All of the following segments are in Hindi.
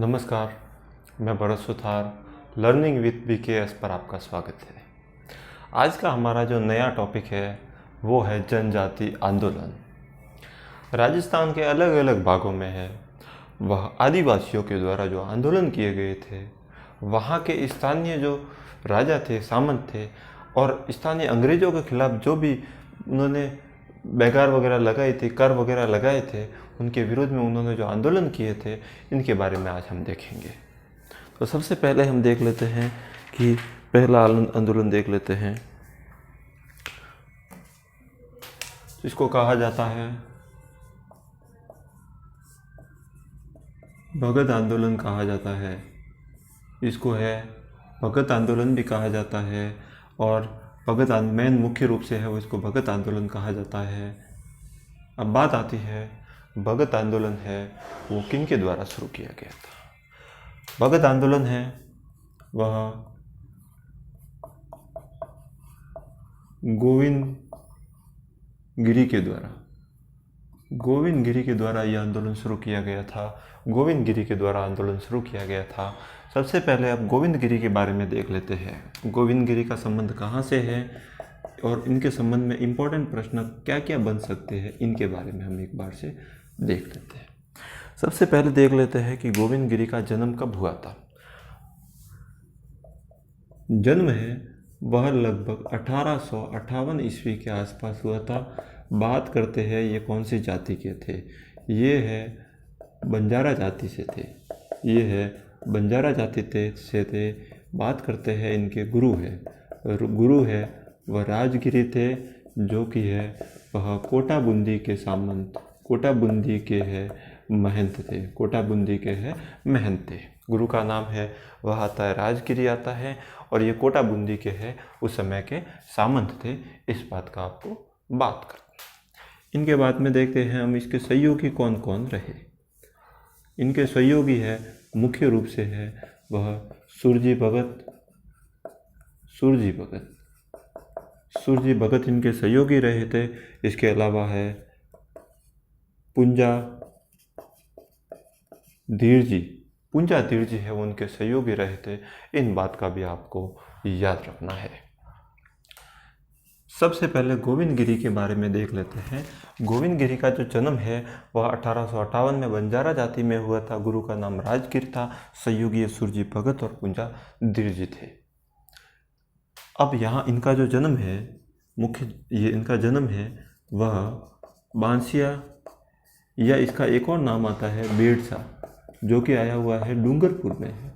नमस्कार, मैं Bharat Suthar learning with BKS पर आपका स्वागत है। आज का हमारा जो नया टॉपिक है वो है जनजाति आंदोलन। राजस्थान के अलग अलग भागों में है वह आदिवासियों के द्वारा जो आंदोलन किए गए थे, वहाँ के स्थानीय जो राजा थे, सामंत थे और स्थानीय अंग्रेज़ों के खिलाफ जो भी उन्होंने बैगार वगैरह लगाई थी, कर वगैरह लगाए थे, उनके विरोध में उन्होंने जो आंदोलन किए थे, इनके बारे में आज हम देखेंगे। तो सबसे पहले हम देख लेते हैं कि पहला आंदोलन देख लेते हैं। इसको कहा जाता है भगत आंदोलन कहा जाता है। इसको है भगत आंदोलन भी कहा जाता है और मेन मुख्य रूप से है वो इसको भगत आंदोलन कहा जाता है। अब बात आती है भगत आंदोलन है वो किन के द्वारा शुरू किया गया था। भगत आंदोलन है वह गोविंद गिरी के द्वारा यह आंदोलन शुरू किया गया था। गोविंद गिरी के द्वारा आंदोलन शुरू किया गया था। सबसे पहले अब गोविंद गिरी के बारे में देख लेते हैं। गोविंद गिरी का संबंध कहाँ से है और इनके संबंध में इम्पोर्टेंट प्रश्न क्या क्या बन सकते हैं, इनके बारे में हम एक बार से देख लेते हैं। सबसे पहले देख लेते हैं कि गोविंद गिरी का जन्म कब हुआ था। जन्म है वह लगभग 1858 ईस्वी के आसपास हुआ था। बात करते हैं ये कौन सी जाति के थे। ये है बंजारा जाति से थे। से थे। बात करते हैं इनके गुरु है वह राजगिरी थे, जो कि है वह कोटा बूंदी के महंत थे। गुरु का नाम है वह आता है राजगिरी आता है और ये कोटा बूंदी के है उस समय के सामंत थे। इस बात का आपको बात करना। इनके बाद में देखते हैं हम इसके सहयोगी कौन कौन रहे। इनके सहयोगी है मुख्य रूप से है वह सुरजी भगत इनके सहयोगी रहे थे। इसके अलावा है पुंजा धीर जी है वो उनके सहयोगी रहे थे। इन बात का भी आपको याद रखना है। सबसे पहले गोविंद गिरी के बारे में देख लेते हैं। गोविंद गिरी का जो जन्म है वह 1858 में बंजारा जाति में हुआ था। गुरु का नाम राजगिर था, सहयोगी सुरजी भगत और पुंजा धीर जी थे। अब यहाँ इनका जो जन्म है वह बांसिया या इसका एक और नाम आता है बेड़सा, जो कि आया हुआ है डूंगरपुर में है।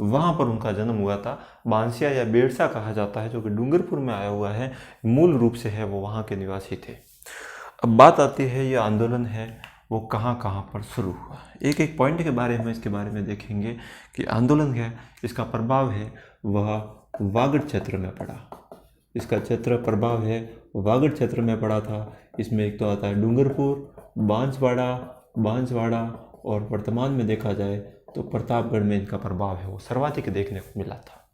वहाँ पर उनका जन्म हुआ था। बांसिया या बेड़सा कहा जाता है, जो कि डूंगरपुर में आया हुआ है। मूल रूप से है वो वहाँ के निवासी थे। अब बात आती है ये आंदोलन है वो कहाँ पर शुरू हुआ। एक एक पॉइंट के बारे में इसके बारे में देखेंगे कि आंदोलन है इसका प्रभाव है वह वागड़ क्षेत्र में पड़ा। इसका प्रभाव है वागड़ क्षेत्र में पड़ा था। इसमें एक तो आता है डूंगरपुर, बांसवाड़ा और वर्तमान में देखा जाए तो प्रतापगढ़ में इनका प्रभाव है वो सर्वाधिक देखने को मिला था।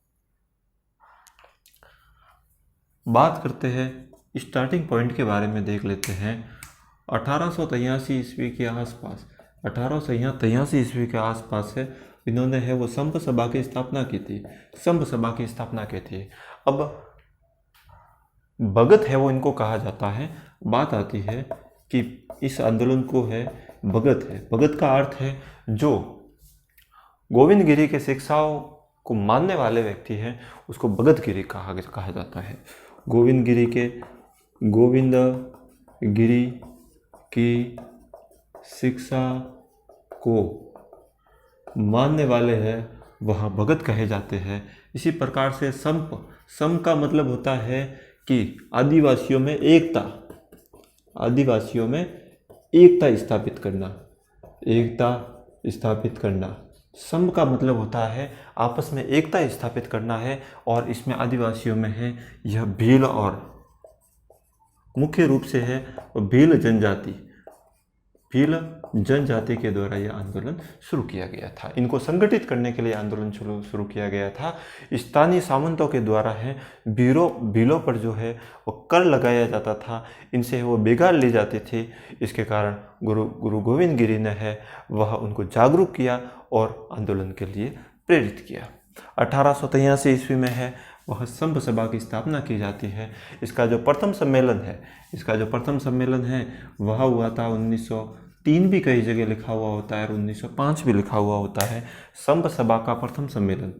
बात करते हैं स्टार्टिंग पॉइंट के बारे में देख लेते हैं। 1883 ईस्वी के आसपास है इन्होंने है वो संप सभा की स्थापना की थी। अब भगत है वो इनको कहा जाता है। बात आती है कि इस आंदोलन को है भगत का अर्थ है जो गोविंद गिरी के शिक्षाओं को मानने वाले व्यक्ति हैं, उसको भगत गिरी कहा जाता है। गोविंद गिरी की शिक्षा को मानने वाले हैं वह भगत कहे जाते हैं। इसी प्रकार से सम का मतलब होता है कि आदिवासियों में एकता स्थापित करना। सम का मतलब होता है आपस में एकता स्थापित करना है। और इसमें आदिवासियों में है यह भील और मुख्य रूप से है भील जनजाति के द्वारा यह आंदोलन शुरू किया गया था। इनको संगठित करने के लिए आंदोलन शुरू किया गया था। स्थानीय सामंतों के द्वारा है बिलों पर जो है वो कर लगाया जाता था, इनसे वो बिगाड़ ली जाती थी। इसके कारण गुरु गोविंद गिरी ने है वह उनको जागरूक किया और आंदोलन के लिए प्रेरित किया। 1883 ईस्वी में है वह संघ सभा की स्थापना की जाती है। इसका जो प्रथम सम्मेलन है वह हुआ था 1903 भी कई जगह लिखा हुआ होता है और 1905 भी लिखा हुआ होता है। संघ सभा का प्रथम सम्मेलन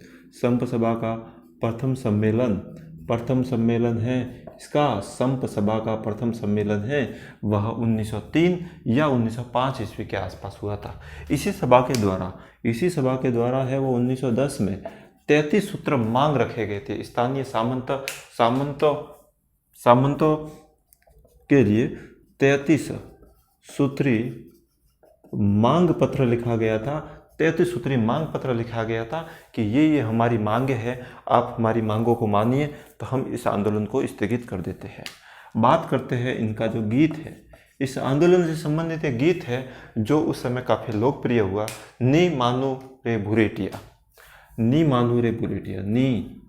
है इसका संघ सभा का प्रथम सम्मेलन है वह 1903 या 1905 ईस्वी के आसपास हुआ था। इसी सभा के द्वारा है वो 1910 में 33 सूत्र मांग रखे गए थे। स्थानीय सामंतों के लिए 33 सूत्री मांग पत्र लिखा गया था। 33 सूत्री मांग पत्र लिखा गया था कि ये हमारी मांगे है, आप हमारी मांगों को मानिए तो हम इस आंदोलन को स्थगित कर देते हैं। बात करते हैं इनका जो गीत है, इस आंदोलन से संबंधित एक गीत है जो उस समय काफ़ी लोकप्रिय हुआ। नी मानो रे भुरेटिया, नी मानो रे भुरेटिया, नी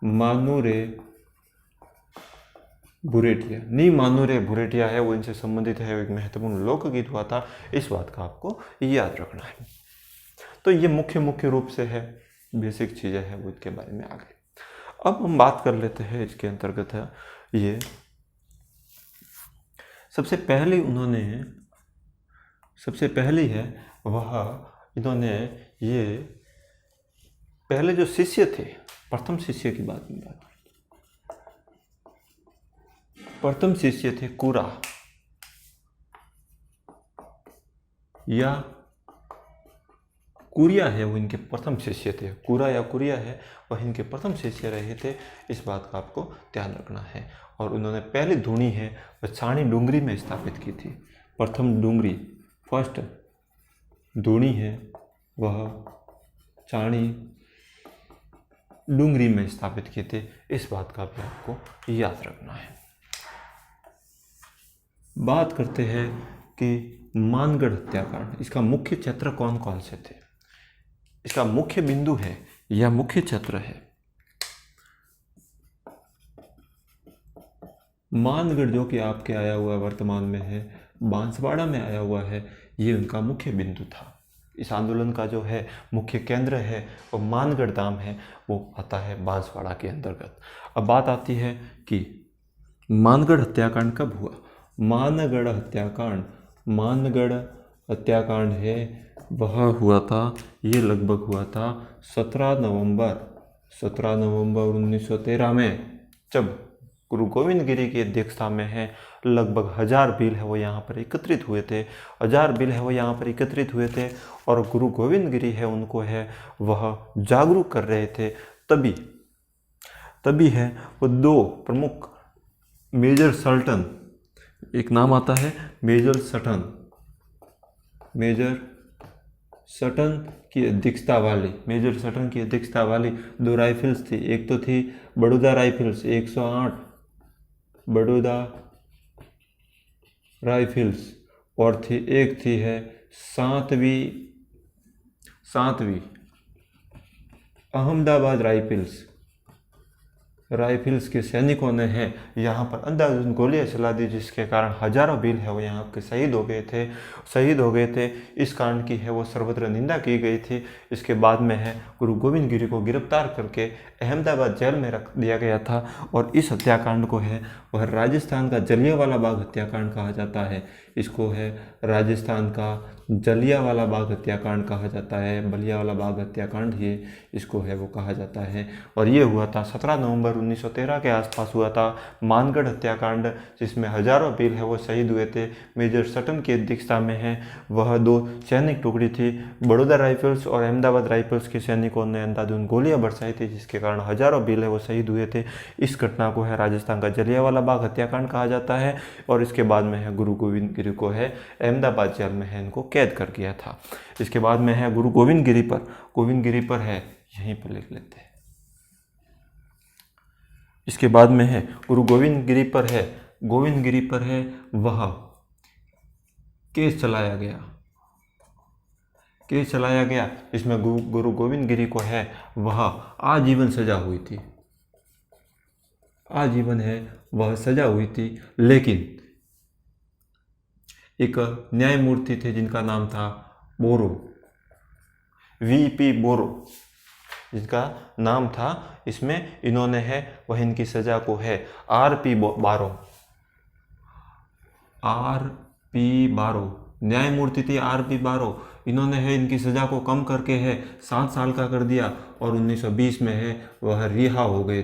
मानो रे भुरेटिया, नी मानो रे भुरेटिया है वो इनसे संबंधित है, एक महत्वपूर्ण लोकगीत हुआ था। इस बात का आपको याद रखना है। तो ये मुख्य रूप से है बेसिक चीज़ें हैं वो इसके बारे में आ गई। अब हम बात कर लेते हैं इसके अंतर्गत है ये सबसे पहली है वह इन्होंने ये पहले जो शिष्य थे, प्रथम शिष्य की बात में बात, प्रथम शिष्य थे कुरा या कुरिया है वो इनके प्रथम शिष्य थे। कुरा या कुरिया है वह इनके प्रथम शिष्य रहे थे। इस बात का आपको ध्यान रखना है। और उन्होंने पहली धूनी है वह चाणी डूंगरी में स्थापित की थी। फर्स्ट धूनी है वह चाणी डूंगरी में स्थापित किए थे। इस बात का भी आपको याद रखना है। बात करते हैं कि मानगढ़ हत्याकांड, इसका मुख्य क्षेत्र कौन कौन से थे, इसका मुख्य बिंदु है या मुख्य क्षेत्र है मानगढ़, जो कि आपके आया हुआ वर्तमान में है बांसवाड़ा में आया हुआ है। ये उनका मुख्य बिंदु था। इस आंदोलन का जो है मुख्य केंद्र है वो मानगढ़ धाम है, वो आता है बांसवाड़ा के अंतर्गत। अब बात आती है कि मानगढ़ हत्याकांड कब हुआ। मानगढ़ हत्याकांड है वह हुआ था, ये लगभग हुआ था 17 नवंबर 1913 में, जब गुरु गोविंद गिरी की अध्यक्षता में है लगभग 1000 भील है वो यहाँ पर एकत्रित हुए थे। और गुरु गोविंद गिरी है उनको है वह जागरूक कर रहे थे। तभी है वो दो प्रमुख मेजर सल्टन, एक नाम आता है मेजर सटन की अध्यक्षता वाली दो राइफल्स थी। एक तो थी बड़ौदा राइफल्स 108 बड़ौदा राइफल्स, और एक थी है सातवीं अहमदाबाद राइफल्स के सैनिकों ने है यहाँ पर अंधाधुंध गोलियां चला दी, जिसके कारण हजारों भील है वो यहाँ के शहीद हो गए थे। इस कांड की है वो सर्वत्र निंदा की गई थी। इसके बाद में है गुरु गोविंद गिरी को गिरफ्तार करके अहमदाबाद जेल में रख दिया गया था। और इस हत्याकांड को है वह राजस्थान का जलियांवाला बाग हत्याकांड कहा जाता है। इसको है राजस्थान का जलियांवाला बाग हत्याकांड कहा जाता है। बलियावाला बाग हत्याकांड ये इसको है वो कहा जाता है। और ये हुआ था 17 नवंबर 1913 के आसपास हुआ था मानगढ़ हत्याकांड, जिसमें हजारों भील है वो शहीद हुए थे। मेजर सटन की अध्यक्षता में है वह दो सैनिक टुकड़ी थी। बड़ौदा राइफल्स और अहमदाबाद राइफल्स के सैनिकों ने अंधाधुंध गोलियां बरसाई थी, जिसके कारण हजारों भील है वो शहीद हुए थे। इस घटना को है राजस्थान का जलियांवाला बाग हत्याकांड कहा जाता है। और इसके बाद में है गुरु गोविंद गिरी को है अहमदाबाद जेल में है इनको कैद कर दिया था। इसके बाद में है गुरु गोविंद गिरी पर है, यहीं पर लिख लेते हैं। इसके बाद में है गुरु गोविंद गिरी पर है वह केस चलाया गया। इसमें गुरु गोविंद गिरी को है वह आजीवन सजा हुई थी, आजीवन है वह सजा हुई थी। लेकिन एक न्यायमूर्ति थे जिनका नाम था बोरो, वीपी बोरो जिनका नाम था, इसमें इन्होंने है वह इनकी सजा को है आरपी बारो, न्यायमूर्ति थे आरपी बारो। इन्होंने है इनकी सजा को कम करके है 7 साल का कर दिया और 1920 में है वह रिहा हो गए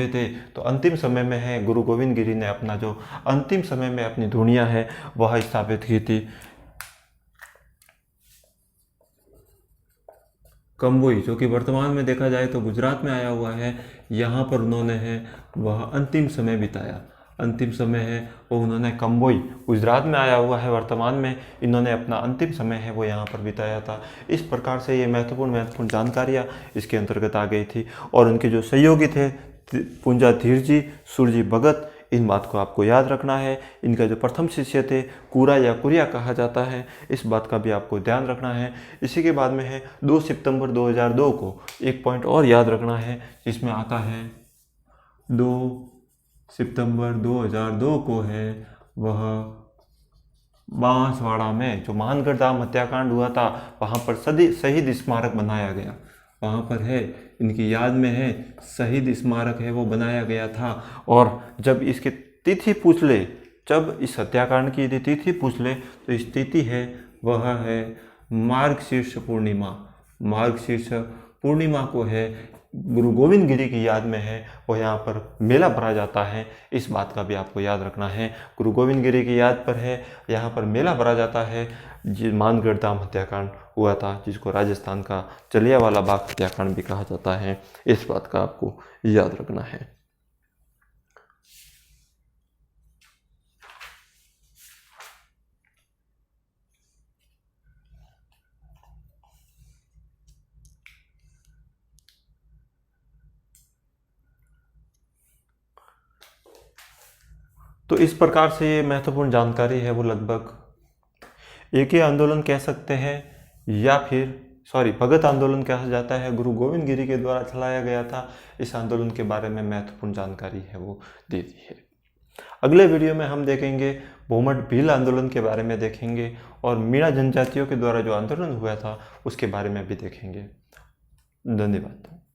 थे। तो अंतिम समय में है गुरु गोविंद गिरी ने अपना जो अंतिम समय में अपनी धुनिया है वह स्थापित की थी कंबोई, जो कि वर्तमान में देखा जाए तो गुजरात में आया हुआ है। यहाँ पर उन्होंने है वह अंतिम समय बिताया, अंतिम समय है वो उन्होंने कंबोई, गुजरात में आया हुआ है वर्तमान में, इन्होंने अपना अंतिम समय है वो यहाँ पर बिताया था। इस प्रकार से ये महत्वपूर्ण जानकारियाँ इसके अंतर्गत आ गई थी। और उनके जो सहयोगी थे पुंजा धीर जी, सुरजी भगत, इन बात को आपको याद रखना है। इनका जो प्रथम शिष्य थे कुरा या कुरिया कहा जाता है, इस बात का भी आपको ध्यान रखना है। इसी के बाद में है 2 सितंबर 2002 को एक पॉइंट और याद रखना है, जिसमें आता है 2 सितंबर 2002 को है वह बांसवाड़ा में जो मानगढ़ धाम हत्याकांड हुआ था वहाँ पर शहीद स्मारक बनाया गया। वहाँ पर है इनकी याद में है शहीद स्मारक है वो बनाया गया था। और जब इसकी तिथि पूछ ले, जब इस हत्याकांड की यदि तिथि पूछ ले तो इस तिथि है वह है मार्गशीर्ष पूर्णिमा को है गुरु गोविंद गिरी की याद में है वो यहाँ पर मेला भरा जाता है। इस बात का भी आपको याद रखना है। गुरु गोविंद गिरी की याद पर है यहाँ पर मेला भरा जाता है। मानगढ़ धाम हत्याकांड हुआ था जिसको राजस्थान का जलियांवाला बाग हत्याकांड भी कहा जाता है, इस बात का आपको याद रखना है। तो इस प्रकार से ये महत्वपूर्ण जानकारी है वो लगभग एक ही आंदोलन कह सकते हैं या फिर भगत आंदोलन कहा जाता है, गुरु गोविंद गिरी के द्वारा चलाया गया था। इस आंदोलन के बारे में महत्वपूर्ण जानकारी है वो दे दी है। अगले वीडियो में हम देखेंगे भूमठ भील आंदोलन के बारे में देखेंगे और मीणा जनजातियों के द्वारा जो आंदोलन हुआ था उसके बारे में भी देखेंगे। धन्यवाद।